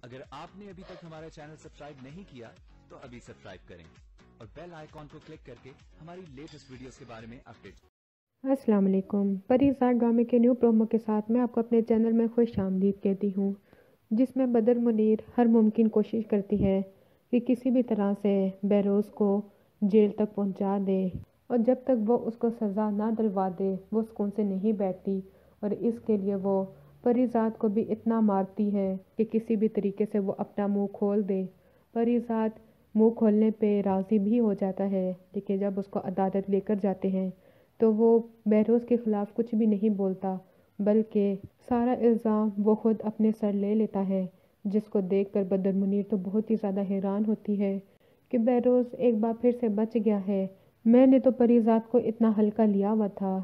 اگر آپ نے ابھی تک ہمارا چینل سبسکرائب نہیں کیا تو ابھی سبسکرائب کریں اور بیل آئیکن کو کلک کر کے ہماری لیٹسٹ ویڈیوز کے بارے میں اپڈیٹ۔ السلام علیکم۔ پریزاد ڈرامے کے نیو پرومو کے ساتھ میں آپ کو اپنے چینل میں خوش آمدید کہتی ہوں، جس میں بدر منیر ہر ممکن کوشش کرتی ہے کہ کسی بھی طرح سے بہروز کو جیل تک پہنچا دے، اور جب تک وہ اس کو سزا نہ دلوا دے وہ سکون سے نہیں بیٹھتی، اور اس کے لیے وہ پریزاد کو بھی اتنا مارتی ہے کہ کسی بھی طریقے سے وہ اپنا منہ کھول دے۔ پریزاد منہ کھولنے پہ راضی بھی ہو جاتا ہے، لیکن جب اس کو عدالت لے کر جاتے ہیں تو وہ بہروز کے خلاف کچھ بھی نہیں بولتا، بلکہ سارا الزام وہ خود اپنے سر لے لیتا ہے، جس کو دیکھ کر بدر منیر تو بہت ہی زیادہ حیران ہوتی ہے کہ بہروز ایک بار پھر سے بچ گیا ہے۔ میں نے تو پریزاد کو اتنا ہلکا لیا ہوا تھا،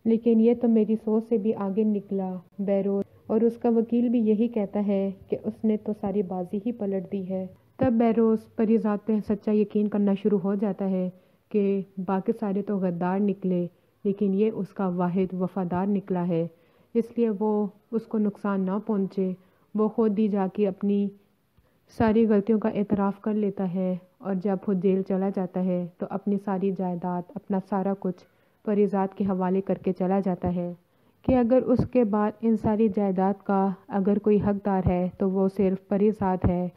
لیکن یہ تو میری سوچ سے بھی آگے نکلا بہروز، اور اس کا وکیل بھی یہی کہتا ہے کہ اس نے تو ساری بازی ہی پلٹ دی ہے۔ تب بہروز پریزاد پہ سچا یقین کرنا شروع ہو جاتا ہے کہ باقی سارے تو غدار نکلے، لیکن یہ اس کا واحد وفادار نکلا ہے، اس لیے وہ اس کو نقصان نہ پہنچے۔ وہ خود ہی جا کے اپنی ساری غلطیوں کا اعتراف کر لیتا ہے، اور جب خود جیل چلا جاتا ہے تو اپنی ساری جائیداد، اپنا سارا کچھ پریزاد کے حوالے کر کے چلا جاتا ہے کہ اگر اس کے بعد ان ساری جائیداد کا اگر کوئی حقدار ہے تو وہ صرف پریزاد ہے،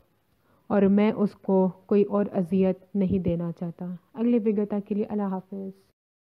اور میں اس کو کوئی اور اذیت نہیں دینا چاہتا۔ اگلی ویڈیو تک کے لیے اللہ حافظ۔